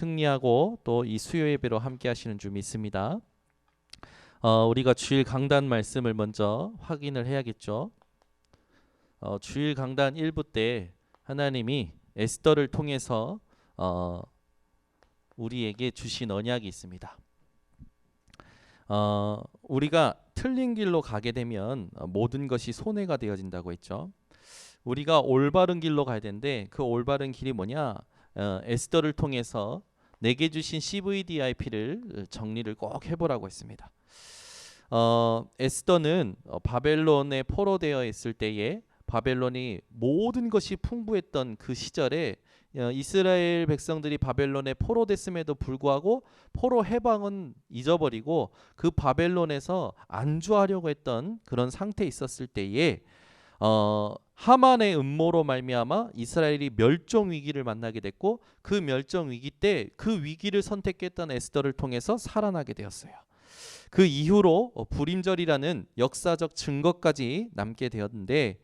승리하고 또 이 수요 예배로 함께 하시는 줄 믿습니다. 우리가 주일 강단 말씀을 먼저 확인을 해야겠죠. 주일 강단 1부 때 하나님이 에스더를 통해서 우리에게 주신 언약이 있습니다. 우리가 틀린 길로 가게 되면 모든 것이 손해가 되어진다고 했죠. 우리가 올바른 길로 가야 되는데 그 올바른 길이 뭐냐? 에스더를 통해서 내게 주신 CVDIP를 정리를 꼭 해보라고 했습니다. 에스더는 바벨론에 포로되어 있을 때에 바벨론이 모든 것이 풍부했던 그 시절에 이스라엘 백성들이 바벨론에 포로됐음에도 불구하고 포로 해방은 잊어버리고 그 바벨론에서 안주하려고 했던 그런 상태에 있었을 때에 하만의 음모로 말미암아 이스라엘이 멸종 위기를 만나게 됐고 그 멸종 위기 때 그 위기를 선택했던 에스더를 통해서 살아나게 되었어요. 그 이후로 불임절이라는 역사적 증거까지 남게 되었는데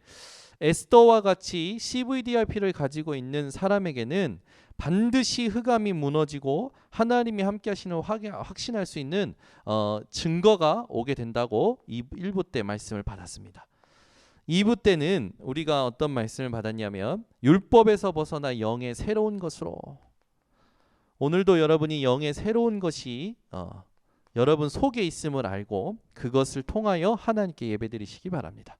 에스더와 같이 CVDIP를 가지고 있는 사람에게는 반드시 흑암이 무너지고 하나님이 함께 하시는 확신할 수 있는 증거가 오게 된다고 1부 때 말씀을 받았습니다. 2부 때는 우리가 어떤 말씀을 받았냐면 율법에서 벗어나 영의 새로운 것으로, 오늘도 여러분이 영의 새로운 것이 여러분 속에 있음을 알고 그것을 통하여 하나님께 예배드리시기 바랍니다.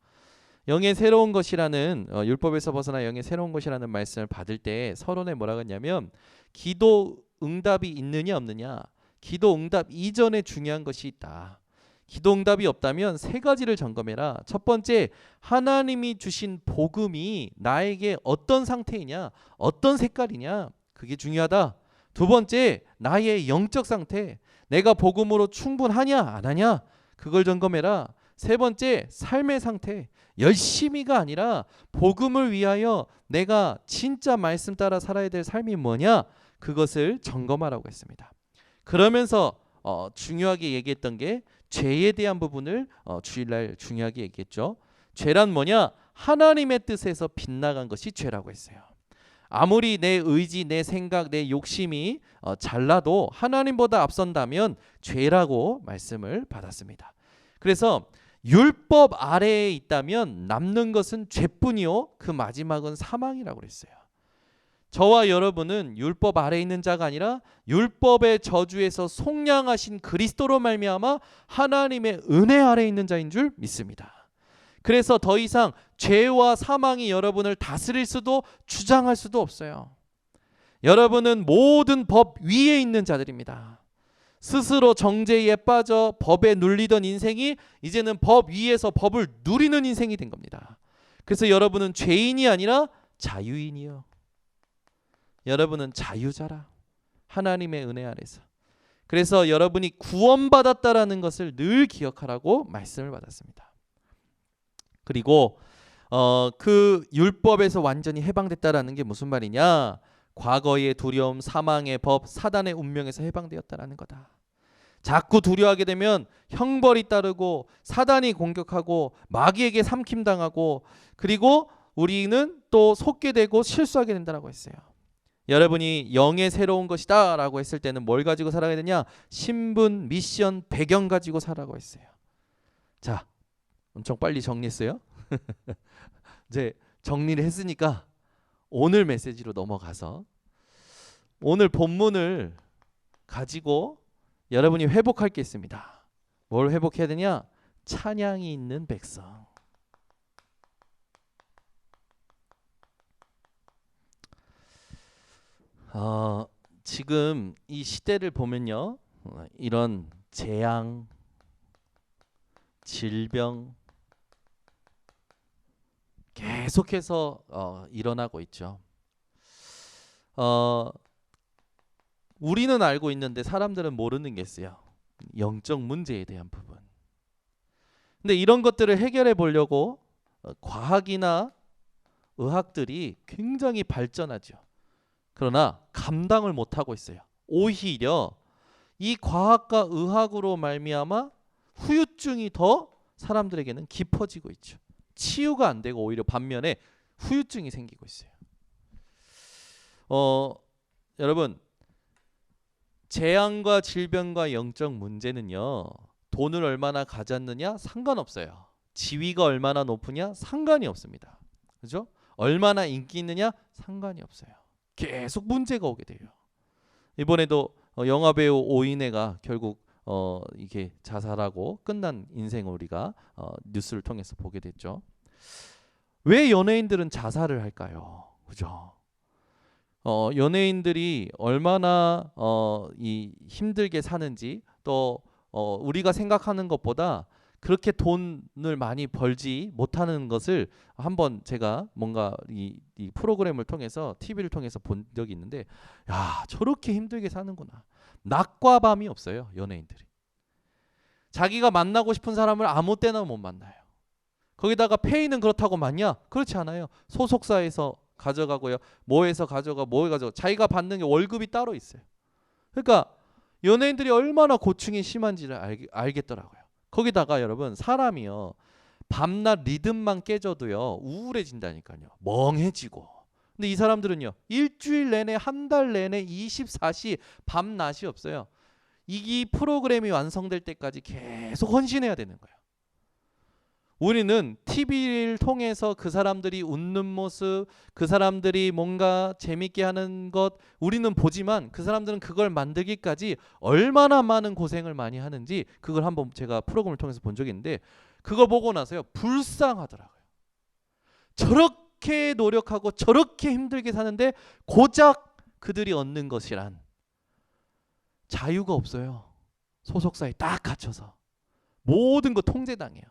영의 새로운 것이라는 율법에서 벗어나 영의 새로운 것이라는 말씀을 받을 때 서론에 뭐라고 했냐면 기도 응답이 있느냐 없느냐, 기도 응답 이전에 중요한 것이 있다. 기도 응답이 없다면 세 가지를 점검해라. 첫 번째, 하나님이 주신 복음이 나에게 어떤 상태이냐, 어떤 색깔이냐, 그게 중요하다. 두 번째, 나의 영적 상태, 내가 복음으로 충분하냐 안 하냐, 그걸 점검해라. 세 번째, 삶의 상태, 열심히가 아니라 복음을 위하여 내가 진짜 말씀 따라 살아야 될 삶이 뭐냐, 그것을 점검하라고 했습니다. 그러면서 중요하게 얘기했던 게 죄에 대한 부분을 주일날 중요하게 얘기했죠. 죄란 뭐냐? 하나님의 뜻에서 빗나간 것이 죄라고 했어요. 아무리 내 의지, 내 생각, 내 욕심이 잘나도 하나님보다 앞선다면 죄라고 말씀을 받았습니다. 그래서 율법 아래에 있다면 남는 것은 죄뿐이요 그 마지막은 사망이라고 그랬어요. 저와 여러분은 율법 아래에 있는 자가 아니라 율법의 저주에서 속량하신 그리스도로 말미암아 하나님의 은혜 아래에 있는 자인 줄 믿습니다. 그래서 더 이상 죄와 사망이 여러분을 다스릴 수도 주장할 수도 없어요. 여러분은 모든 법 위에 있는 자들입니다. 스스로 정죄에 빠져 법에 눌리던 인생이 이제는 법 위에서 법을 누리는 인생이 된 겁니다. 그래서 여러분은 죄인이 아니라 자유인이요. 여러분은 자유자라. 하나님의 은혜 아래서. 그래서 여러분이 구원받았다라는 것을 늘 기억하라고 말씀을 받았습니다. 그리고 그 율법에서 완전히 해방됐다라는 게 무슨 말이냐? 과거의 두려움, 사망의 법, 사단의 운명에서 해방되었다라는 거다. 자꾸 두려워하게 되면 형벌이 따르고 사단이 공격하고 마귀에게 삼킴당하고 그리고 우리는 또 속게 되고 실수하게 된다라고 했어요. 여러분이 영의 새로운 것이다 라고 했을 때는 뭘 가지고 살아야 되냐? 신분, 미션, 배경 가지고 살아가고 했어요. 자, 엄청 빨리 정리했어요. 이제 정리를 했으니까 오늘 메시지로 넘어가서 오늘 본문을 가지고 여러분이 회복할 게 있습니다. 뭘 회복해야 되냐? 찬양이 있는 백성. 지금 이 시대를 보면요, 이런 재앙, 질병 계속해서 일어나고 있죠. 우리는 알고 있는데 사람들은 모르는 게 있어요. 영적 문제에 대한 부분. 근데 이런 것들을 해결해 보려고 과학이나 의학들이 굉장히 발전하죠. 그러나 감당을 못하고 있어요. 오히려 이 과학과 의학으로 말미암아 후유증이 더 사람들에게는 깊어지고 있죠. 치유가 안 되고 오히려 반면에 후유증이 생기고 있어요. 여러분, 재앙과 질병과 영적 문제는요, 돈을 얼마나 가졌느냐 상관없어요. 지위가 얼마나 높으냐 상관이 없습니다. 그죠? 얼마나 인기 있느냐 상관이 없어요. 계속 문제가 오게 돼요. 이번에도 영화 배우 오인혜가 결국 이게 자살하고 끝난 인생을 우리가 뉴스를 통해서 보게 됐죠. 왜 연예인들은 자살을 할까요? 그죠? 연예인들이 얼마나 이 힘들게 사는지 또 우리가 생각하는 것보다 그렇게 돈을 많이 벌지 못하는 것을 한번 제가 뭔가 이 프로그램을 통해서 TV를 통해서 본 적이 있는데, 야, 저렇게 힘들게 사는구나. 낮과 밤이 없어요, 연예인들이. 자기가 만나고 싶은 사람을 아무 때나 못 만나요. 거기다가 페이는 그렇다고 많냐? 그렇지 않아요. 소속사에서 가져가고요. 뭐에서 가져가, 뭐에 가져가. 자기가 받는 게 월급이 따로 있어요. 그러니까 연예인들이 얼마나 고충이 심한지를 알겠더라고요. 거기다가 여러분, 사람이요, 밤낮 리듬만 깨져도요 우울해진다니까요. 멍해지고. 근데 이 사람들은요, 일주일 내내, 한 달 내내 24시 밤낮이 없어요. 이 프로그램이 완성될 때까지 계속 헌신해야 되는 거예요. 우리는 TV를 통해서 그 사람들이 웃는 모습, 그 사람들이 뭔가 재밌게 하는 것 우리는 보지만, 그 사람들은 그걸 만들기까지 얼마나 많은 고생을 많이 하는지 그걸 한번 제가 프로그램을 통해서 본 적이 있는데, 그거 보고 나서요 불쌍하더라고요. 저렇게 노력하고 저렇게 힘들게 사는데 고작 그들이 얻는 것이란 자유가 없어요. 소속사에 딱 갇혀서 모든 거 통제당해요.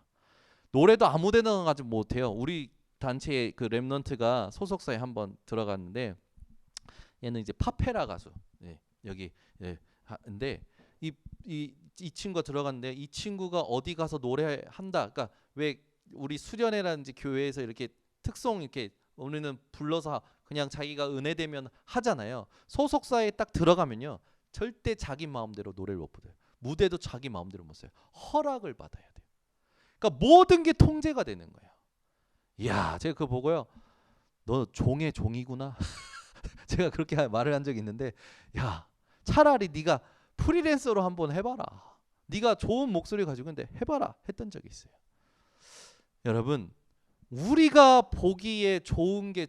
노래도 아무데나 가지 못해요. 우리 단체의 그 랩넌트가 소속사에 한번 들어갔는데, 얘는 이제 파페라 가수, 여기 근데 이 친구가 들어갔는데, 이 친구가 어디 가서 노래한다. 그러니까 왜 우리 수련회라든지 교회에서 이렇게 특송 이렇게 우리는 불러서 그냥 자기가 은혜되면 하잖아요. 소속사에 딱 들어가면요 절대 자기 마음대로 노래를 못 부르요. 무대도 자기 마음대로 못 써요. 허락을 받아야 돼요. 그러니까 모든 게 통제가 되는 거예요. 이야, 제가 그거 보고요, 너 종의 종이구나. 제가 그렇게 말을 한 적이 있는데, 야, 차라리 네가 프리랜서로 한번 해봐라. 네가 좋은 목소리 가지고 있는데 해봐라 했던 적이 있어요. 여러분, 우리가 보기에 좋은 게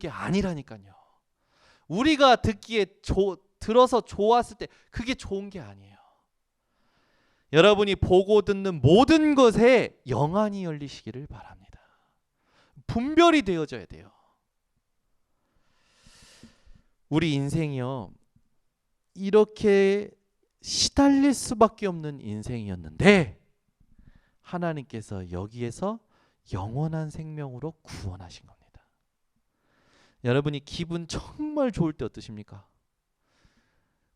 아니라니까요. 우리가 듣기에 들어서 좋았을 때 그게 좋은 게 아니에요. 여러분이 보고 듣는 모든 것에 영안이 열리시기를 바랍니다. 분별이 되어져야 돼요. 우리 인생이요, 이렇게 시달릴 수밖에 없는 인생이었는데 하나님께서 여기에서 영원한 생명으로 구원하신 겁니다. 여러분이 기분 정말 좋을 때 어떠십니까?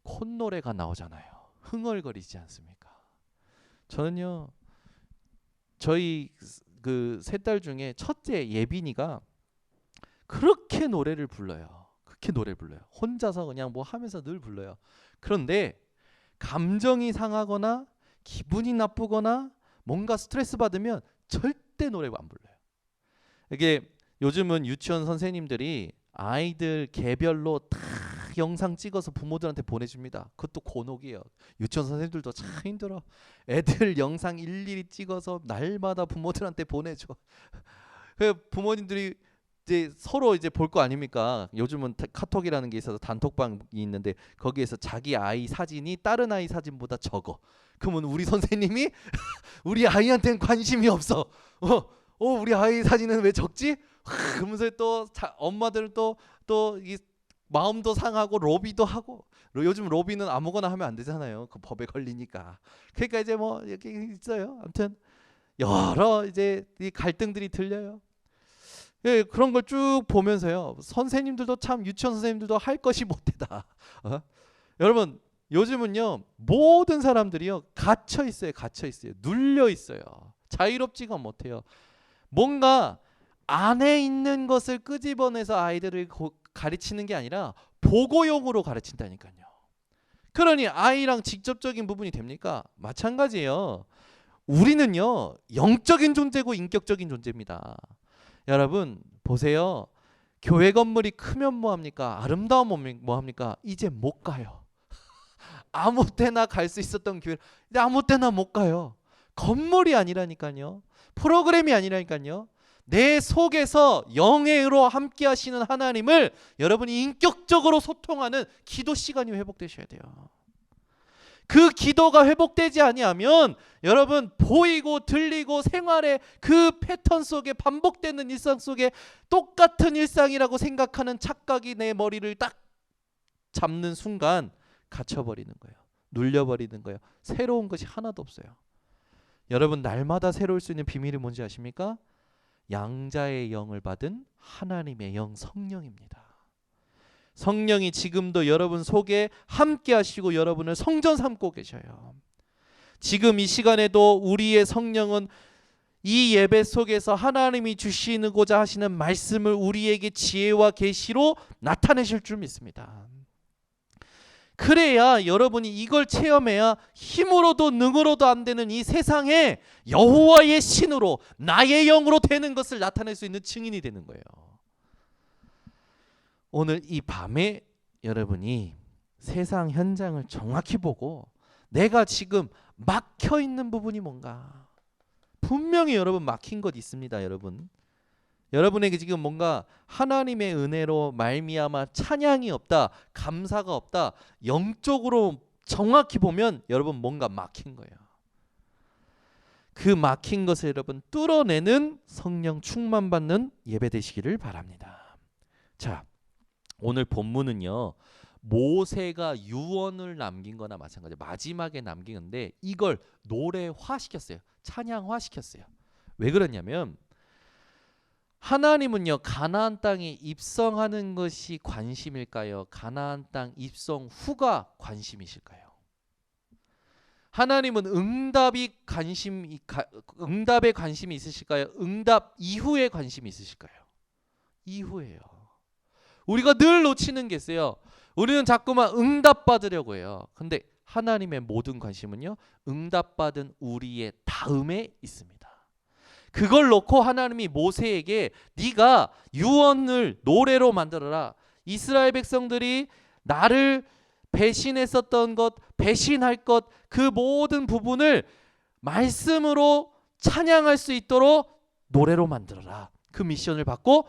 콧노래가 나오잖아요. 흥얼거리지 않습니까? 저는요, 저희 그 세 딸 중에 첫째 예빈이가 그렇게 노래를 불러요. 그렇게 노래 불러요. 혼자서 그냥 뭐 하면서 늘 불러요. 그런데 감정이 상하거나 기분이 나쁘거나 뭔가 스트레스 받으면 절대 노래 안 불러요. 이게 요즘은 유치원 선생님들이 아이들 개별로 다 영상 찍어서 부모들한테 보내줍니다. 그것도 곤혹이에요. 유치원 선생님들도 참 힘들어. 애들 영상 일일이 찍어서 날마다 부모들한테 보내줘. 그 부모님들이 이제 서로 이제 볼 거 아닙니까? 요즘은 카톡이라는 게 있어서 단톡방이 있는데 거기에서 자기 아이 사진이 다른 아이 사진보다 적어. 그러면 우리 선생님이 우리 아이한테는 관심이 없어. 우리 아이 사진은 왜 적지? 그러면서 또 엄마들은 또 이 마음도 상하고 로비도 하고. 요즘 로비는 아무거나 하면 안 되잖아요. 그 법에 걸리니까. 그러니까 이제 뭐 이렇게 있어요. 아무튼 여러 이제 이 갈등들이 들려요. 예, 그런 걸 쭉 보면서요, 선생님들도 참, 유치원 선생님들도 할 것이 못되다. 여러분, 요즘은요 모든 사람들이요 갇혀 있어요. 눌려 있어요. 자유롭지가 못해요. 뭔가 안에 있는 것을 끄집어내서 아이들을 가르치는 게 아니라 보고용으로 가르친다니까요. 그러니 아이랑 직접적인 부분이 됩니까? 마찬가지예요. 우리는요 영적인 존재고 인격적인 존재입니다. 여러분 보세요. 교회 건물이 크면 뭐합니까? 아름다우면 뭐합니까? 이제 못 가요. 아무 때나 갈 수 있었던 교회 근데 아무 때나 못 가요. 건물이 아니라니까요. 프로그램이 아니라니까요. 내 속에서 영으로 함께 하시는 하나님을 여러분이 인격적으로 소통하는 기도 시간이 회복되셔야 돼요. 그 기도가 회복되지 아니하면 여러분 보이고 들리고 생활의 그 패턴 속에 반복되는 일상 속에 똑같은 일상이라고 생각하는 착각이 내 머리를 딱 잡는 순간 갇혀버리는 거예요. 눌려버리는 거예요. 새로운 것이 하나도 없어요. 여러분 날마다 새로울 수 있는 비밀이 뭔지 아십니까? 양자의 영을 받은 하나님의 영 성령입니다. 성령이 지금도 여러분 속에 함께 하시고 여러분을 성전 삼고 계셔요. 지금 이 시간에도 우리의 성령은 이 예배 속에서 하나님이 주시고자 하시는 말씀을 우리에게 지혜와 계시로 나타내실 줄 믿습니다. 그래야 여러분이 이걸 체험해야 힘으로도 능으로도 안 되는 이 세상에 여호와의 신으로 나의 영으로 되는 것을 나타낼 수 있는 증인이 되는 거예요. 오늘 이 밤에 여러분이 세상 현장을 정확히 보고 내가 지금 막혀 있는 부분이 뭔가 분명히 여러분 막힌 것 있습니다. 여러분에게 지금 뭔가 하나님의 은혜로 말미암아 찬양이 없다, 감사가 없다, 영적으로 정확히 보면 여러분 뭔가 막힌 거예요. 그 막힌 것을 여러분 뚫어내는 성령 충만 받는 예배 되시기를 바랍니다. 자, 오늘 본문은요. 모세가 유언을 남긴 거나 마찬가지예요. 마지막에 남긴 건데 이걸 노래화 시켰어요. 찬양화 시켰어요. 왜 그러냐면 하나님은요. 가나안 땅에 입성하는 것이 관심일까요? 가나안 땅 입성 후가 관심이실까요? 하나님은 응답에 관심이 있으실까요? 응답 이후에 관심이 있으실까요? 이후에요. 우리가 늘 놓치는 게 있어요. 우리는 자꾸만 응답 받으려고 해요. 근데 하나님의 모든 관심은요. 응답받은 우리의 다음에 있습니다. 그걸 놓고 하나님이 모세에게 네가 유언을 노래로 만들어라. 이스라엘 백성들이 나를 배신했었던 것, 배신할 것, 그 모든 부분을 말씀으로 찬양할 수 있도록 노래로 만들어라. 그 미션을 받고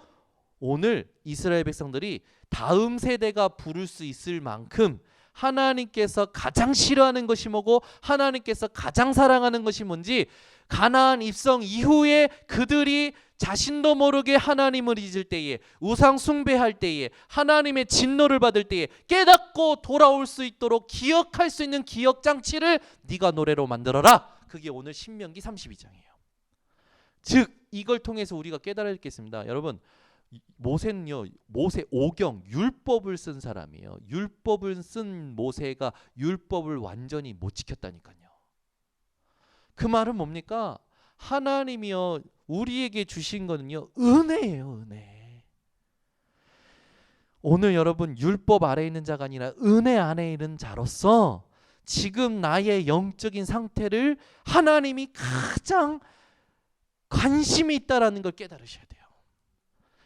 오늘 이스라엘 백성들이 다음 세대가 부를 수 있을 만큼 하나님께서 가장 싫어하는 것이 뭐고 하나님께서 가장 사랑하는 것이 뭔지 가나안 입성 이후에 그들이 자신도 모르게 하나님을 잊을 때에 우상 숭배할 때에 하나님의 진노를 받을 때에 깨닫고 돌아올 수 있도록 기억할 수 있는 기억장치를 네가 노래로 만들어라. 그게 오늘 신명기 32장이에요. 즉 이걸 통해서 우리가 깨달을 게 있습니다. 여러분 모세는요. 모세 오경 율법을 쓴 사람이에요. 율법을 쓴 모세가 율법을 완전히 못 지켰다니까요. 그 말은 뭡니까? 하나님이요 우리에게 주신 거는요 은혜예요. 은혜. 오늘 여러분 율법 아래에 있는 자가 아니라 은혜 안에 있는 자로서 지금 나의 영적인 상태를 하나님이 가장 관심이 있다라는 걸 깨달으셔야 돼요.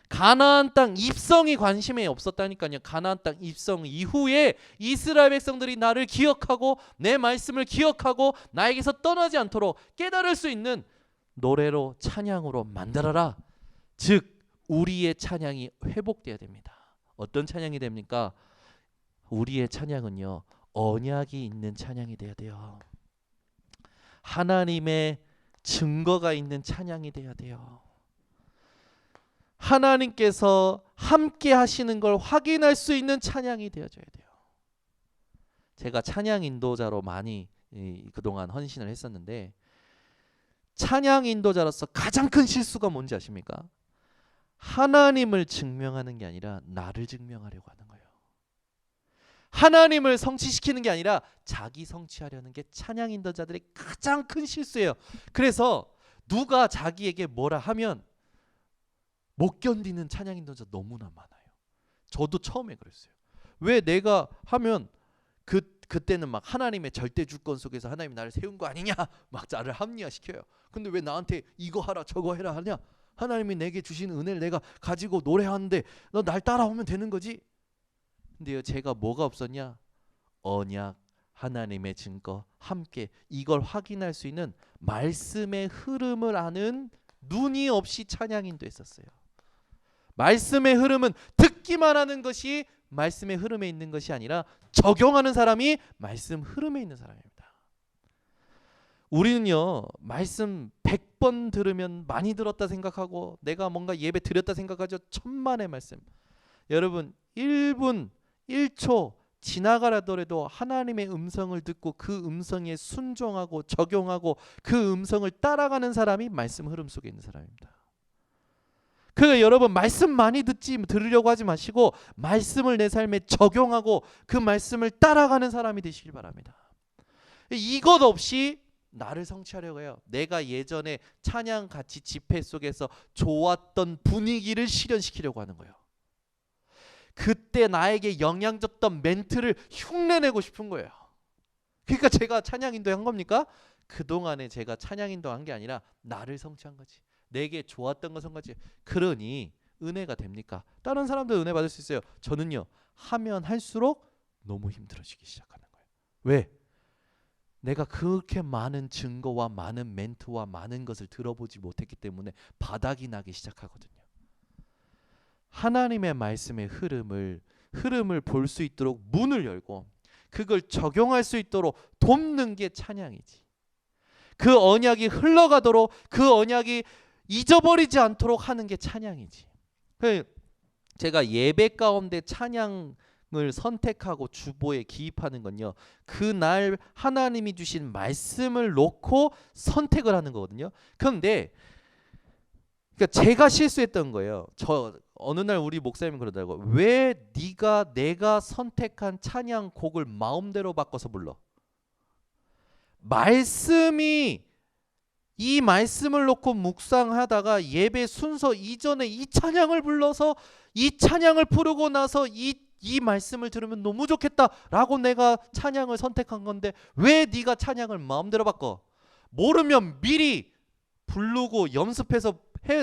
가나안 땅 입성이 관심에 없었다니까요. 가나안 땅 입성 이후에 이스라엘 백성들이 나를 기억하고 내 말씀을 기억하고 나에게서 떠나지 않도록 깨달을 수 있는 노래로 찬양으로 만들어라. 즉 우리의 찬양이 회복돼야 됩니다. 어떤 찬양이 됩니까? 우리의 찬양은요 언약이 있는 찬양이 돼야 돼요. 하나님의 증거가 있는 찬양이 돼야 돼요. 하나님께서 함께 하시는 걸 확인할 수 있는 찬양이 되어져야 돼요. 제가 찬양 인도자로 많이 그동안 헌신을 했었는데 찬양 인도자로서 가장 큰 실수가 뭔지 아십니까? 하나님을 증명하는 게 아니라 나를 증명하려고 하는 거예요. 하나님을 성취시키는 게 아니라 자기 성취하려는 게 찬양 인도자들의 가장 큰 실수예요. 그래서 누가 자기에게 뭐라 하면 못 견디는 찬양 인도자 너무나 많아요. 저도 처음에 그랬어요. 왜 내가 하면 그때는 막 하나님의 절대 주권 속에서 하나님이 나를 세운 거 아니냐 막 나를 합리화시켜요. 근데 왜 나한테 이거 하라 저거 해라 하냐? 하나님이 내게 주신 은혜를 내가 가지고 노래하는데 너 날 따라오면 되는 거지. 근데요 제가 뭐가 없었냐? 언약, 하나님의 증거 함께 이걸 확인할 수 있는 말씀의 흐름을 아는 눈이 없이 찬양인도 했었어요. 말씀의 흐름은 듣기만 하는 것이 말씀의 흐름에 있는 것이 아니라 적용하는 사람이 말씀 흐름에 있는 사람입니다. 우리는요, 말씀 100번 들으면 많이 들었다 생각하고 내가 뭔가 예배 드렸다 생각하죠. 천만의 말씀. 여러분 1분 1초 지나가라더라도 하나님의 음성을 듣고 그 음성에 순종하고 적용하고 그 음성을 따라가는 사람이 말씀 흐름 속에 있는 사람입니다. 그러니까 여러분 말씀 많이 들으려고 하지 마시고 말씀을 내 삶에 적용하고 그 말씀을 따라가는 사람이 되시길 바랍니다. 이것 없이 나를 성취하려고 해요. 내가 예전에 찬양 같이 집회 속에서 좋았던 분위기를 실현시키려고 하는 거예요. 그때 나에게 영향 줬던 멘트를 흉내내고 싶은 거예요. 그러니까 제가 찬양 인도한 겁니까? 그동안에 제가 찬양 인도한 게 아니라 나를 성취한 거지. 내게 좋았던 거 성취한 거지. 그러니 은혜가 됩니까? 다른 사람들 은혜 받을 수 있어요. 저는요, 하면 할수록 너무 힘들어지기 시작하는 거예요. 왜? 내가 그렇게 많은 증거와 많은 멘트와 많은 것을 들어보지 못했기 때문에 바닥이 나기 시작하거든요. 하나님의 말씀의 흐름을 볼 수 있도록 문을 열고 그걸 적용할 수 있도록 돕는 게 찬양이지. 그 언약이 흘러가도록 그 언약이 잊어버리지 않도록 하는 게 찬양이지. 제가 예배 가운데 찬양을 선택하고 주보에 기입하는 건요, 그날 하나님이 주신 말씀을 놓고 선택을 하는 거거든요. 그런데 그러니까 제가 실수했던 거예요. 어느 날 우리 목사님이 그러더라고요. 왜 네가 내가 선택한 찬양 곡을 마음대로 바꿔서 불러? 이 말씀을 놓고 묵상하다가 예배 순서 이전에 이 찬양을 불러서 이 찬양을 부르고 나서 이 말씀을 들으면 너무 좋겠다라고 내가 찬양을 선택한 건데 왜 네가 찬양을 마음대로 바꿔? 모르면 미리 부르고 연습해서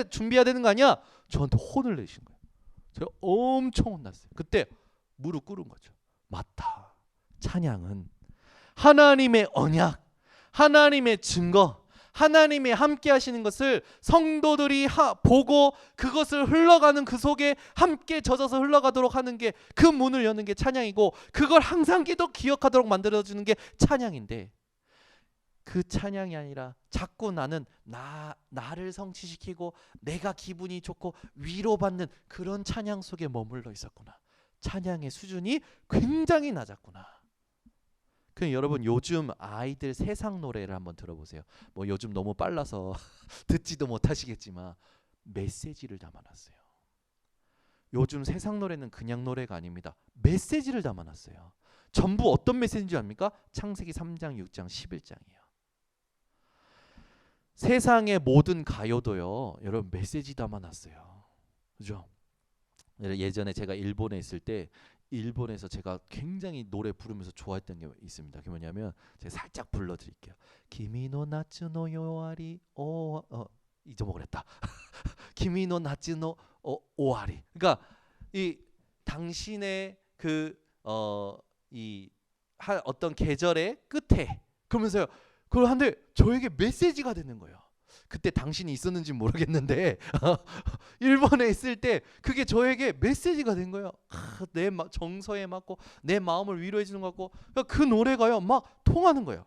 준비해야 되는 거 아니야? 저한테 혼을 내신 거예요. 제가 엄청 혼났어요. 그때 무릎 꿇은 거죠. 맞다. 찬양은 하나님의 언약, 하나님의 증거, 하나님이 함께 하시는 것을 성도들이 보고 그것을 흘러가는 그 속에 함께 젖어서 흘러가도록 하는 게 그 문을 여는 게 찬양이고 그걸 항상 기억하도록 만들어주는 게 찬양인데 그 찬양이 아니라 자꾸 나는 나를 성취시키고 내가 기분이 좋고 위로받는 그런 찬양 속에 머물러 있었구나. 찬양의 수준이 굉장히 낮았구나. 여러분 요즘 아이들 세상 노래를 한번 들어보세요. 뭐 요즘 너무 빨라서 듣지도 못하시겠지만 메시지를 담아놨어요. 요즘 세상 노래는 그냥 노래가 아닙니다. 메시지를 담아놨어요. 전부 어떤 메시지인지 압니까? 창세기 3장, 6장, 11장이에요. 세상의 모든 가요도요, 여러분 메시지 담아놨어요. 그죠? 예전에 제가 일본에 있을 때 일본에서 제가 굉장히 노래 부르면서 좋아했던 게 있습니다. 그게 뭐냐면 제가 살짝 불러드릴게요. 키미노 나츠노 요아리 잊어먹었다. 키미노 나츠노 오아리. 그러니까 이 당신의 어떤 계절의 끝에 그러면서요. 그걸 한데 저에게 메시지가 되는 거예요. 그때 당신이 있었는지 모르겠는데 일본에 있을 때 그게 저에게 메시지가 된 거예요. 내 정서에 맞고 내 마음을 위로해 주는 것 같고 그 노래가요 막 통하는 거예요.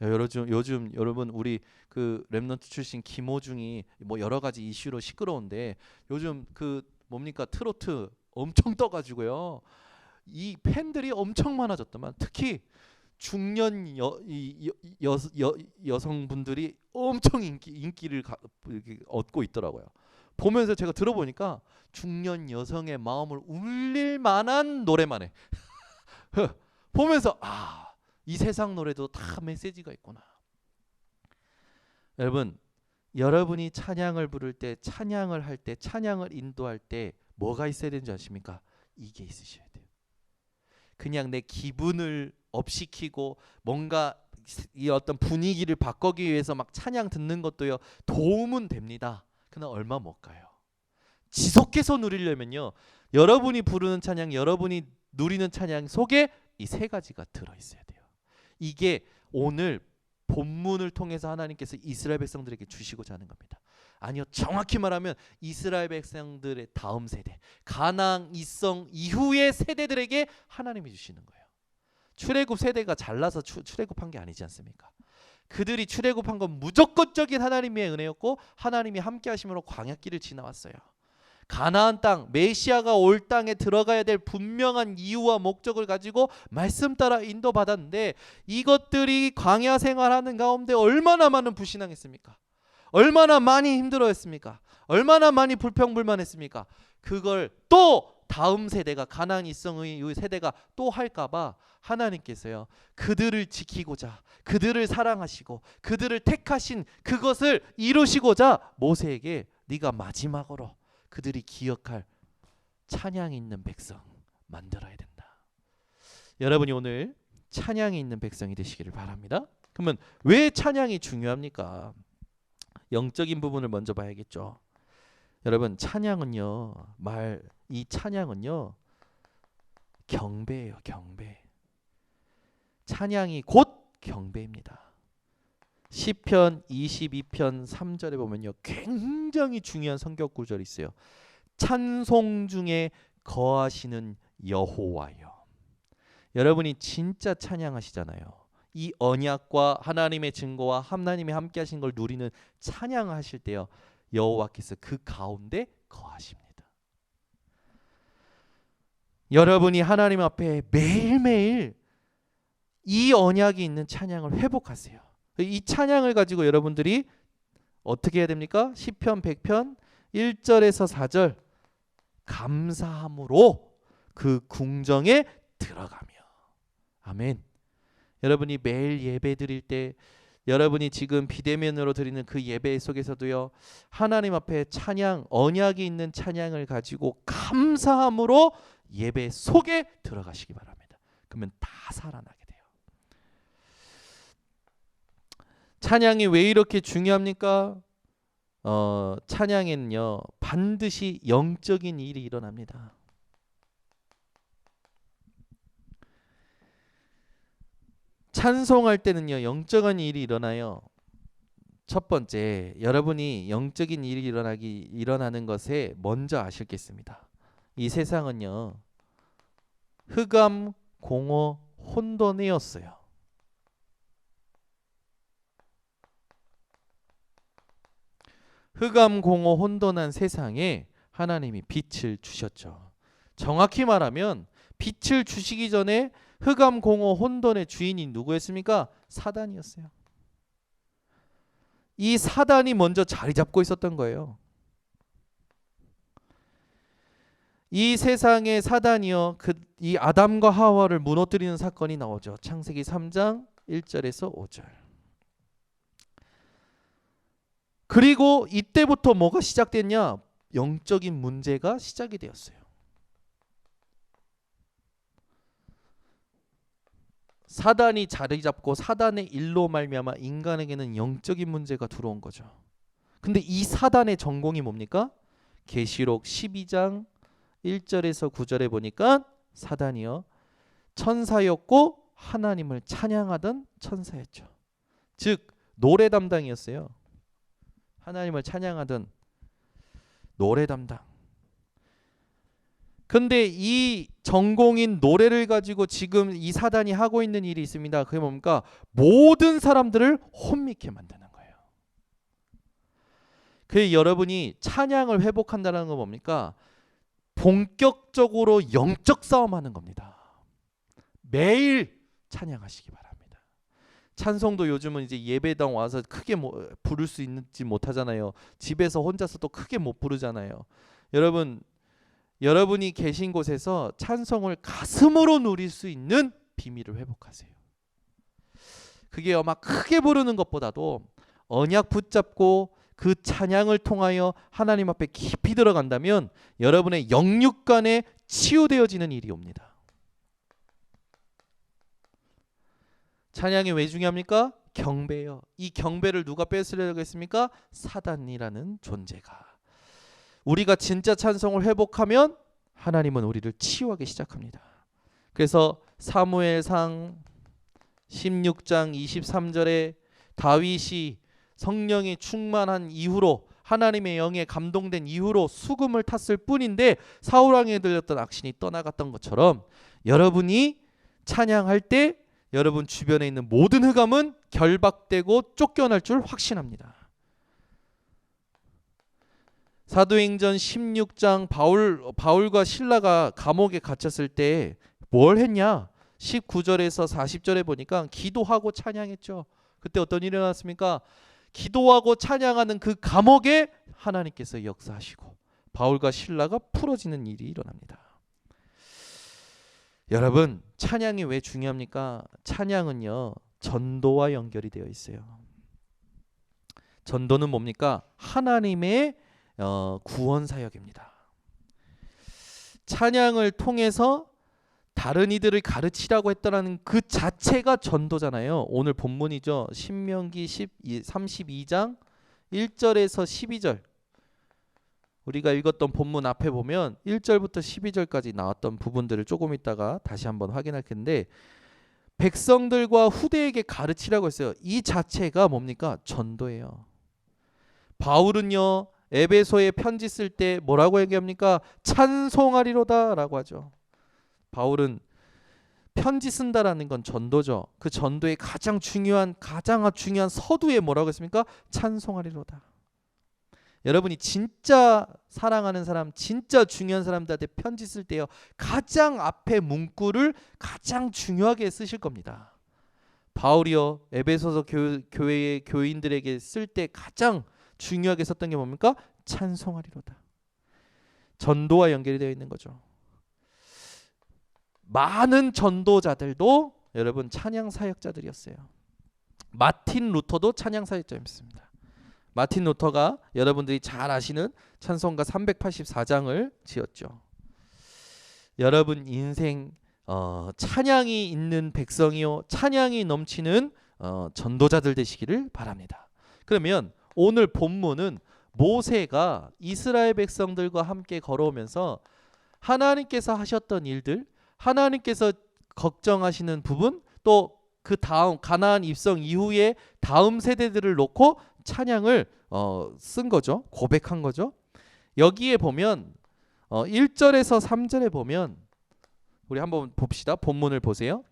요즘 여러분 우리 그 랩넌트 출신 김호중이 뭐 여러 가지 이슈로 시끄러운데 요즘 그 뭡니까 트로트 엄청 떠가지고요. 이 팬들이 엄청 많아졌더만 특히 중년 여성분들이 엄청 인기를 얻고 있더라고요. 보면서 제가 들어보니까 중년 여성의 마음을 울릴 만한 노래만 해. 보면서 이 세상 노래도 다 메시지가 있구나. 여러분이 찬양을 부를 때, 찬양을 할 때, 찬양을 인도할 때 뭐가 있어야 되는지 아십니까? 이게 있으셔야 돼요. 그냥 내 기분을 업시키고 뭔가 이 어떤 분위기를 바꾸기 위해서 막 찬양 듣는 것도요 도움은 됩니다. 그러나 얼마 못 가요. 지속해서 누리려면요 여러분이 부르는 찬양, 여러분이 누리는 찬양 속에 이 세 가지가 들어있어야 돼요. 이게 오늘 본문을 통해서 하나님께서 이스라엘 백성들에게 주시고자 하는 겁니다. 아니요, 정확히 말하면 이스라엘 백성들의 다음 세대, 가나안 이성 이후의 세대들에게 하나님이 주시는 거예요. 출애굽 세대가 잘나서 출애굽한 게 아니지 않습니까? 그들이 출애굽한 건 무조건적인 하나님의 은혜였고 하나님이 함께 하심으로 광야길을 지나왔어요. 가나안 땅, 메시아가 올 땅에 들어가야 될 분명한 이유와 목적을 가지고 말씀 따라 인도받았는데 이것들이 광야 생활하는 가운데 얼마나 많은 불신앙했습니까? 얼마나 많이 힘들어했습니까? 얼마나 많이 불평불만했습니까? 그걸 또 다음 세대가 가나안 이성의 세대가 또 할까봐 하나님께서요 그들을 지키고자 그들을 사랑하시고 그들을 택하신 그것을 이루시고자 모세에게 네가 마지막으로 그들이 기억할 찬양이 있는 백성 만들어야 된다. 여러분이 오늘 찬양이 있는 백성이 되시기를 바랍니다. 그러면 왜 찬양이 중요합니까? 영적인 부분을 먼저 봐야겠죠. 여러분 찬양은요 이 찬양은요 경배예요. 경배. 찬양이 곧 경배입니다. 시편 22편 3절에 보면요 굉장히 중요한 성경 구절이 있어요. 찬송 중에 거하시는 여호와여. 여러분이 진짜 찬양하시잖아요. 이 언약과 하나님의 증거와 하나님이 함께 하신 걸 누리는 찬양하실 때요 여호와께서 그 가운데 거하십니다. 여러분이 하나님 앞에 매일매일 이 언약이 있는 찬양을 회복하세요. 이 찬양을 가지고 여러분들이 어떻게 해야 됩니까? 시편 100편 1절에서 4절 감사함으로 그 궁정에 들어가며. 아멘. 여러분이 매일 예배 드릴 때 여러분이 지금 비대면으로 드리는 그 예배 속에서도요 하나님 앞에 찬양 언약이 있는 찬양을 가지고 감사함으로 예배 속에 들어가시기 바랍니다. 그러면 다 살아나게 돼요. 찬양이 왜 이렇게 중요합니까? 찬양에는요 반드시 영적인 일이 일어납니다. 찬송할 때는요 영적인 일이 일어나요. 첫 번째, 여러분이 영적인 일이 일어나는 것에 먼저 아시겠습니다. 이 세상은요 흑암, 공허, 혼돈이었어요. 흑암, 공허, 혼돈한 세상에 하나님이 빛을 주셨죠. 정확히 말하면 빛을 주시기 전에 흑암, 공허, 혼돈의 주인이 누구였습니까? 사단이었어요. 이 사단이 먼저 자리 잡고 있었던 거예요. 이 세상의 사단이요 이 아담과 하와를 무너뜨리는 사건이 나오죠. 창세기 3장 1절에서 5절. 그리고 이때부터 뭐가 시작됐냐? 영적인 문제가 시작이 되었어요. 사단이 자리 잡고 사단의 일로 말미암아 인간에게는 영적인 문제가 들어온 거죠. 근데 이 사단의 전공이 뭡니까? 계시록 12장 1절에서 9절에 보니까 사단이요 천사였고 하나님을 찬양하던 천사였죠. 즉 노래 담당이었어요. 하나님을 찬양하던 노래 담당. 근데 이 전공인 노래를 가지고 지금 이 사단이 하고 있는 일이 있습니다. 그게 뭡니까? 모든 사람들을 혼미케 만드는 거예요. 그래서 여러분이 찬양을 회복한다는 건 뭡니까? 본격적으로 영적 싸움하는 겁니다. 매일 찬양하시기 바랍니다. 찬송도 요즘은 이제 예배당 와서 크게 부를 수 있는지 못하잖아요. 집에서 혼자서 또 크게 못 부르잖아요. 여러분이 계신 곳에서 찬송을 가슴으로 누릴 수 있는 비밀을 회복하세요. 그게 막 크게 부르는 것보다도 언약 붙잡고 그 찬양을 통하여 하나님 앞에 깊이 들어간다면 여러분의 영육간에 치유되어지는 일이 옵니다. 찬양이 왜 중요합니까? 경배요. 이 경배를 누가 뺏으려고 했습니까? 사단이라는 존재가. 우리가 진짜 찬송을 회복하면 하나님은 우리를 치유하기 시작합니다. 그래서 사무엘상 16장 23절에 다윗이 성령이 충만한 이후로 하나님의 영에 감동된 이후로 수금을 탔을 뿐인데 사울 왕에게 들렸던 악신이 떠나갔던 것처럼 여러분이 찬양할 때 여러분 주변에 있는 모든 흑암은 결박되고 쫓겨날 줄 확신합니다. 사도행전 16장 바울과 실라가 감옥에 갇혔을 때 뭘 했냐? 19절에서 40절에 보니까 기도하고 찬양했죠. 그때 어떤 일이 일어났습니까? 기도하고 찬양하는 그 감옥에 하나님께서 역사하시고 바울과 실라가 풀어지는 일이 일어납니다. 여러분, 찬양이 왜 중요합니까? 찬양은요, 전도와 연결이 되어 있어요. 전도는 뭡니까? 하나님의 구원 사역입니다. 찬양을 통해서 다른 이들을 가르치라고 했다는 그 자체가 전도잖아요. 오늘 본문이죠. 신명기 32장 1절에서 12절. 우리가 읽었던 본문 앞에 보면 1절부터 12절까지 나왔던 부분들을 조금 있다가 다시 한번 확인할 텐데 백성들과 후대에게 가르치라고 했어요. 이 자체가 뭡니까? 전도예요. 바울은요, 에베소에 편지 쓸 때 뭐라고 얘기합니까? 찬송하리로다 라고 하죠. 바울은 편지 쓴다라는 건 전도죠. 그 전도의 가장 중요한 서두에 뭐라고 했습니까? 찬송하리로다. 여러분이 진짜 사랑하는 사람, 진짜 중요한 사람들한테 편지 쓸 때요, 가장 앞에 문구를 가장 중요하게 쓰실 겁니다. 바울이요, 에베소서 교회의 교인들에게 쓸 때 가장 중요하게 썼던 게 뭡니까? 찬송하리로다. 전도와 연결이 되어 있는 거죠. 많은 전도자들도 여러분 찬양 사역자들이었어요. 마틴 루터도 찬양 사역자였습니다. 마틴 루터가 여러분들이 잘 아시는 찬송가 384장을 지었죠. 여러분 인생 찬양이 있는 백성이요, 찬양이 넘치는 전도자들 되시기를 바랍니다. 그러면 오늘 본문은 모세가 이스라엘 백성들과 함께 걸어오면서 하나님께서 하셨던 일들, 하나님께서 걱정하시는 부분, 또 그 다음 가나안 입성 이후에 다음 세대들을 놓고 찬양을 쓴 거죠. 고백한 거죠. 여기에 보면 1절에서 3절에 보면 우리 한번 봅시다. 본문을 보세요.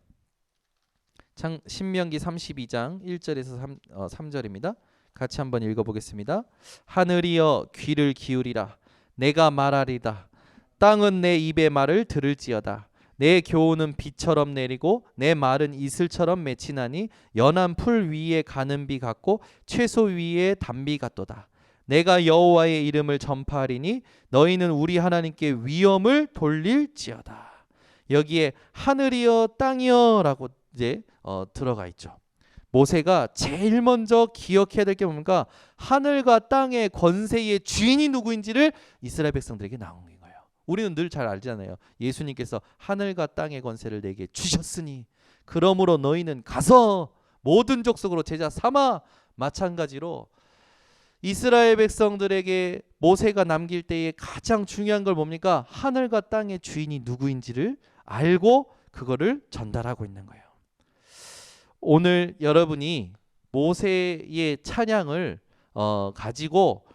신명기 32장 1절에서 3절입니다. 같이 한번 읽어보겠습니다. 하늘이여 귀를 기울이라. 내가 말하리다. 땅은 내 입의 말을 들을지어다. 내 교훈은 비처럼 내리고 내 말은 이슬처럼 맺히나니 연한 풀 위에 가는 비 같고 채소 위에 단비 같도다. 내가 여호와의 이름을 전파하리니 너희는 우리 하나님께 위엄을 돌릴지어다. 여기에 하늘이여 땅이여 라고 이제 들어가 있죠. 모세가 제일 먼저 기억해야 될 게 뭡니까? 하늘과 땅의 권세의 주인이 누구인지를 이스라엘 백성들에게 나온 거예요. 우리는 늘 잘 알잖아요. 예수님께서 하늘과 땅의 권세를 내게 주셨으니 그러므로 너희는 가서 모든 족속으로 제자 삼아. 마찬가지로 이스라엘 백성들에게 모세가 남길 때에 가장 중요한 걸 뭡니까? 하늘과 땅의 주인이 누구인지를 알고 그거를 전달하고 있는 거예요. 오늘 여러분이 모세의 찬양을 가지고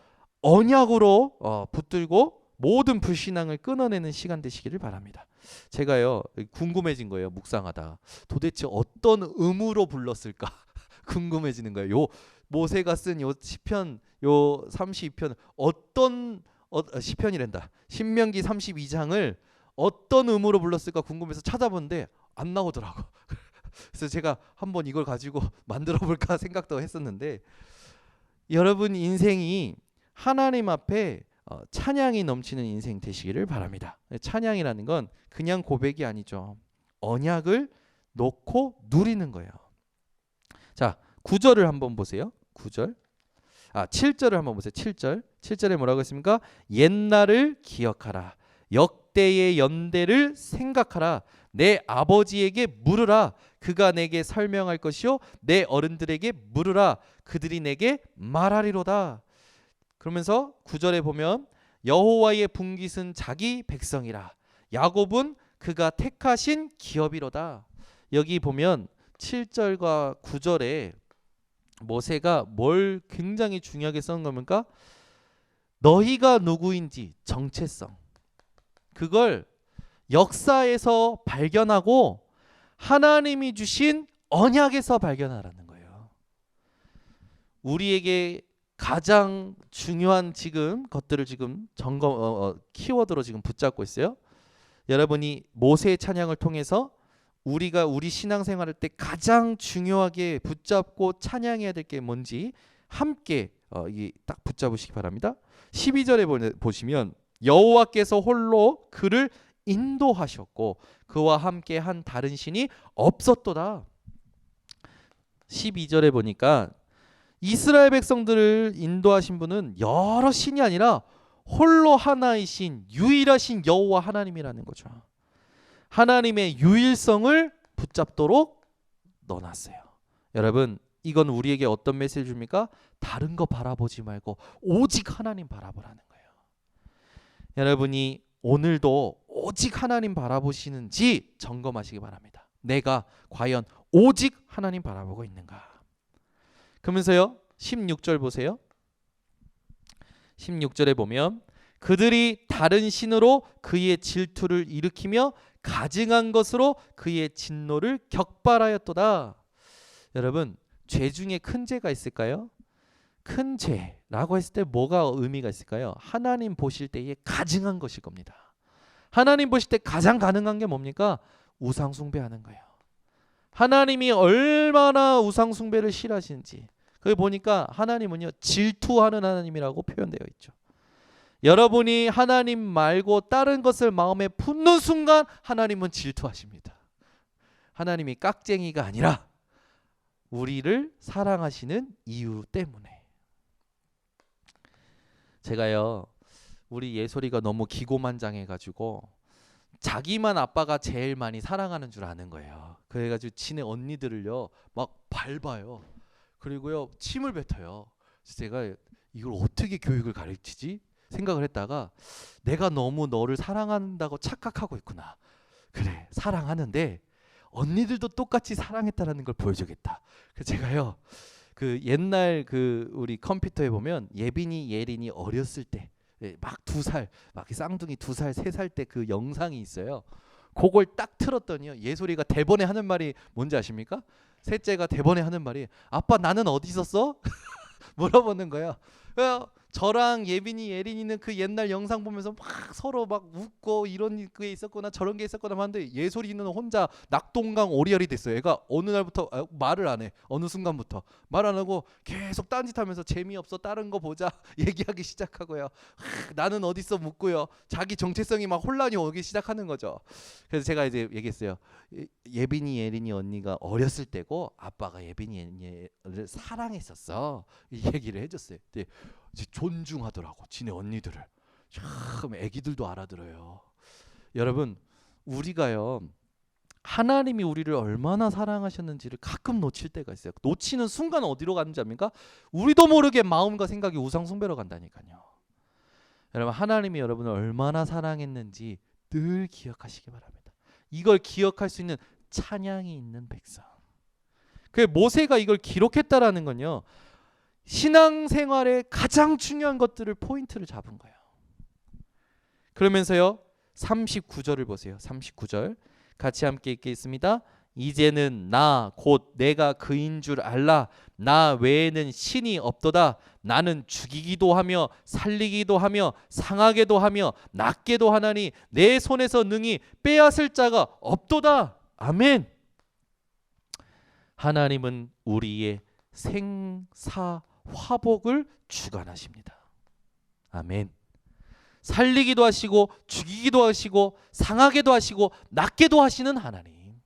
언약으로 붙들고 모든 불신앙을 끊어내는 시간 되시기를 바랍니다. 제가요 궁금해진 거예요. 묵상하다. 도대체 어떤 음으로 불렀을까 궁금해지는 거예요. 요 모세가 쓴 요 시편 요 32편 어떤 시편이란다. 신명기 32장을 어떤 음으로 불렀을까 궁금해서 찾아봤는데 안 나오더라고. 그래서 제가 한번 이걸 가지고 만들어 볼까 생각도 했었는데, 여러분 인생이 하나님 앞에 찬양이 넘치는 인생 되시기를 바랍니다. 찬양이라는 건 그냥 고백이 아니죠. 언약을 놓고 누리는 거예요. 자, 9절을 한번 보세요. 9절. 7절을 한번 보세요. 7절에 뭐라고 했습니까? 옛날을 기억하라. 역대의 연대를 생각하라. 내 아버지에게 물으라. 그가 내게 설명할 것이요 내 어른들에게 물으라. 그들이 내게 말하리로다. 그러면서 9절에 보면 여호와의 분깃은 자기 백성이라. 야곱은 그가 택하신 기업이로다. 여기 보면 7절과 9절에 모세가 뭘 굉장히 중요하게 쓴 겁니까? 너희가 누구인지 정체성, 그걸 역사에서 발견하고 하나님이 주신 언약에서 발견하라는 거예요. 우리에게 가장 중요한 지금 것들을 지금 키워드로 지금 붙잡고 있어요. 여러분이 모세의 찬양을 통해서 우리가 우리 신앙생활할 때 가장 중요하게 붙잡고 찬양해야 될 게 뭔지 함께 이게 딱 붙잡으시기 바랍니다. 12절에 보시면 여호와께서 홀로 그를 인도하셨고 그와 함께 한 다른 신이 없었도다. 12절에 보니까 이스라엘 백성들을 인도하신 분은 여러 신이 아니라 홀로 하나이신 유일하신 여호와 하나님이라는 거죠. 하나님의 유일성을 붙잡도록 넣어놨어요. 여러분, 이건 우리에게 어떤 메시지를 줍니까? 다른 거 바라보지 말고 오직 하나님 바라보라는 거예요. 여러분이 오늘도 오직 하나님 바라보시는지 점검하시기 바랍니다. 내가 과연 오직 하나님 바라보고 있는가? 그러면서요 16절 보세요. 16절에 보면 그들이 다른 신으로 그의 질투를 일으키며 가증한 것으로 그의 진노를 격발하였도다. 여러분, 죄 중에 큰 죄가 있을까요? 큰 죄라고 했을 때 뭐가 의미가 있을까요? 하나님 보실 때에 가증한 것일 겁니다. 하나님 보실 때 가장 가능한 게 뭡니까? 우상 숭배하는 거예요. 하나님이 얼마나 우상 숭배를 싫어하시는지 거기 보니까 하나님은요 질투하는 하나님이라고 표현되어 있죠. 여러분이 하나님 말고 다른 것을 마음에 품는 순간 하나님은 질투하십니다. 하나님이 깍쟁이가 아니라 우리를 사랑하시는 이유 때문에. 제가요 우리 예솔이가 너무 기고만장해가지고 자기만 아빠가 제일 많이 사랑하는 줄 아는 거예요. 그래가지고 지네 언니들을요 막 밟아요. 그리고요 침을 뱉어요. 제가 이걸 어떻게 교육을 가르치지 생각을 했다가 내가 너무 너를 사랑한다고 착각하고 있구나. 그래 사랑하는데 언니들도 똑같이 사랑했다라는 걸 보여주겠다. 그래서 제가요 그 옛날 그 우리 컴퓨터에 보면 예빈이 예린이 어렸을 때 막 2살 막 쌍둥이 2살 3살 때 그 영상이 있어요. 그걸 딱 틀었더니요 예솔이가 대본에 하는 말이 뭔지 아십니까? 셋째가 대본에 하는 말이 아빠 나는 어디 있었어? 물어보는 거예요. 저랑 예빈이 예린이는 그 옛날 영상 보면서 막 서로 막 웃고 이런 게 있었거나 저런 게 있었거나 하는데 예솔이는 혼자 낙동강 오리알이 됐어요. 얘가 어느 날부터 말을 안 해. 어느 순간부터 말 안 하고 계속 딴짓하면서 재미없어 다른 거 보자 얘기하기 시작하고요. 나는 어딨어 묻고요. 자기 정체성이 막 혼란이 오기 시작하는 거죠. 그래서 제가 이제 얘기했어요. 예빈이 예린이 언니가 어렸을 때고 아빠가 예빈이 예린이를 사랑했었어. 이 얘기를 해줬어요. 이제 존중하더라고 지네 언니들을. 참 애기들도 알아들어요. 여러분 우리가요 하나님이 우리를 얼마나 사랑하셨는지를 가끔 놓칠 때가 있어요. 놓치는 순간 어디로 가는지 압니까? 우리도 모르게 마음과 생각이 우상 숭배로 간다니까요. 여러분 하나님이 여러분을 얼마나 사랑했는지 늘 기억하시기 바랍니다. 이걸 기억할 수 있는 찬양이 있는 백성. 그 모세가 이걸 기록했다라는 건요 신앙생활의 가장 중요한 것들을 포인트를 잡은 거예요. 그러면서요 39절을 보세요. 39절 같이 함께 읽겠습니다. 이제는 나 곧 내가 그인 줄 알라. 나 외에는 신이 없도다. 나는 죽이기도 하며 살리기도 하며 상하게도 하며 낫게도 하나니 내 손에서 능히 빼앗을 자가 없도다. 아멘. 하나님은 우리의 생사 화복을 주관하십니다. 아멘. 살리기도 하시고 죽이기도 하시고 상하게도 하시고 낫게도 하시는 하나님.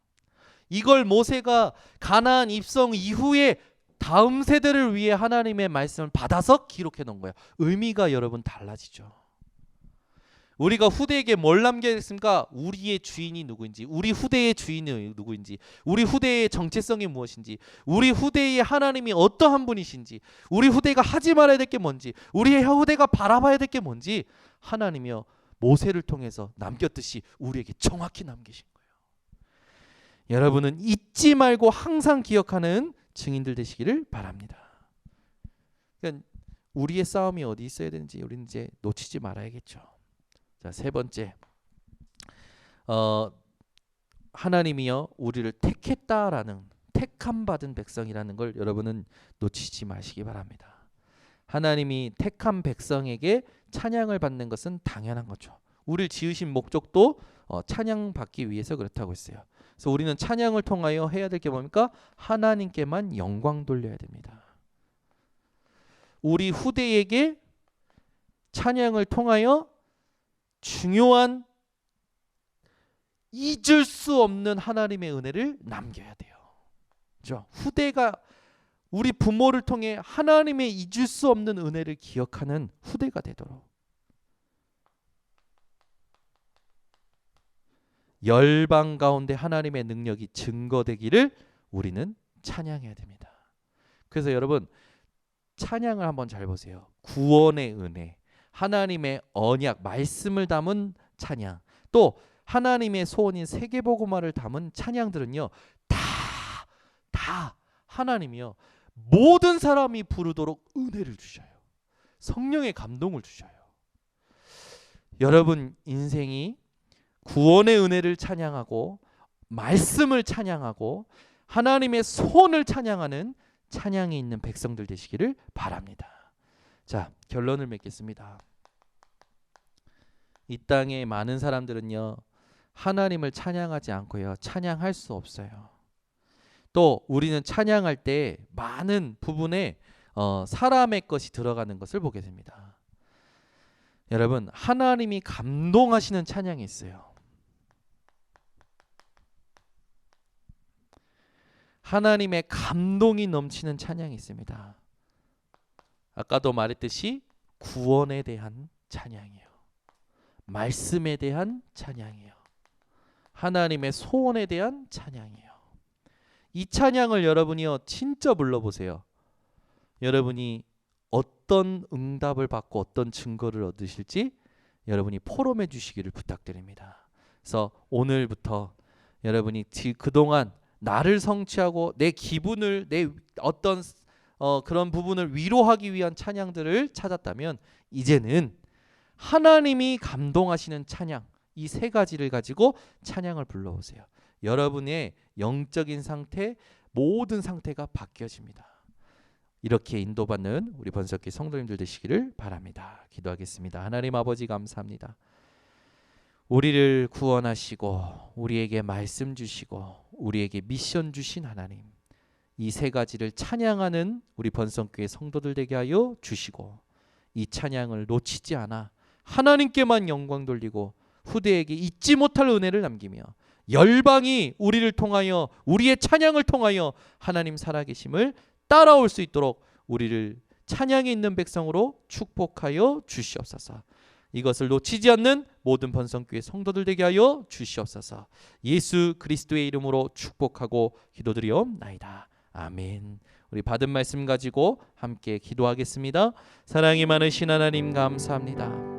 이걸 모세가 가나안 입성 이후에 다음 세대를 위해 하나님의 말씀을 받아서 기록해 놓은 거예요. 의미가 여러분 달라지죠. 우리가 후대에게 뭘 남겼습니까? 우리의 주인이 누구인지, 우리 후대의 주인이 누구인지, 우리 후대의 정체성이 무엇인지, 우리 후대의 하나님이 어떠한 분이신지, 우리 후대가 하지 말아야 될 게 뭔지, 우리의 후대가 바라봐야 될 게 뭔지 하나님이요 모세를 통해서 남겼듯이 우리에게 정확히 남기신 거예요. 여러분은 잊지 말고 항상 기억하는 증인들 되시기를 바랍니다. 그러니까 우리의 싸움이 어디 있어야 되는지 우리는 이제 놓치지 말아야겠죠. 자, 세 번째, 하나님이요 우리를 택했다라는, 택함 받은 백성이라는 걸 여러분은 놓치지 마시기 바랍니다. 하나님이 택한 백성에게 찬양을 받는 것은 당연한 거죠. 우리를 지으신 목적도 찬양받기 위해서 그렇다고 했어요. 그래서 우리는 찬양을 통하여 해야 될 게 뭡니까? 하나님께만 영광 돌려야 됩니다. 우리 후대에게 찬양을 통하여 중요한 잊을 수 없는 하나님의 은혜를 남겨야 돼요. 그렇죠? 후대가 우리 부모를 통해 하나님의 잊을 수 없는 은혜를 기억하는 후대가 되도록, 열방 가운데 하나님의 능력이 증거되기를 우리는 찬양해야 됩니다. 그래서 여러분 찬양을 한번 잘 보세요. 구원의 은혜, 하나님의 언약, 말씀을 담은 찬양, 또 하나님의 소원인 세계복음화를 담은 찬양들은요 다 하나님이요 모든 사람이 부르도록 은혜를 주셔요. 성령의 감동을 주셔요. 여러분 인생이 구원의 은혜를 찬양하고 말씀을 찬양하고 하나님의 소원을 찬양하는 찬양이 있는 백성들 되시기를 바랍니다. 자, 결론을 맺겠습니다. 이 땅에 많은 사람들은요 하나님을 찬양하지 않고요 찬양할 수 없어요. 또 우리는 찬양할 때 많은 부분에 사람의 것이 들어가는 것을 보게 됩니다. 여러분 하나님이 감동하시는 찬양이 있어요. 하나님의 감동이 넘치는 찬양이 있습니다. 아까도 말했듯이 구원에 대한 찬양이에요. 말씀에 대한 찬양이에요. 하나님의 소원에 대한 찬양이에요. 이 찬양을 여러분이요 진짜 불러보세요. 여러분이 어떤 응답을 받고 어떤 증거를 얻으실지 여러분이 포럼해 주시기를 부탁드립니다. 그래서 오늘부터 여러분이 그동안 나를 성취하고 내 기분을, 내 어떤 그런 부분을 위로하기 위한 찬양들을 찾았다면 이제는 하나님이 감동하시는 찬양, 이 세 가지를 가지고 찬양을 불러오세요. 여러분의 영적인 상태, 모든 상태가 바뀌어집니다. 이렇게 인도받는 우리 번석기 성도님들 되시기를 바랍니다. 기도하겠습니다. 하나님 아버지 감사합니다. 우리를 구원하시고 우리에게 말씀 주시고 우리에게 미션 주신 하나님, 이 세 가지를 찬양하는 우리 번성교회 성도들 되게 하여 주시고 이 찬양을 놓치지 않아 하나님께만 영광 돌리고 후대에게 잊지 못할 은혜를 남기며 열방이 우리를 통하여 우리의 찬양을 통하여 하나님 살아계심을 따라올 수 있도록 우리를 찬양이 있는 백성으로 축복하여 주시옵소서. 이것을 놓치지 않는 모든 번성교회 성도들 되게 하여 주시옵소서. 예수 그리스도의 이름으로 축복하고 기도드리옵나이다. 아멘. 우리 받은 말씀 가지고 함께 기도하겠습니다. 사랑이 많으신 하나님 감사합니다.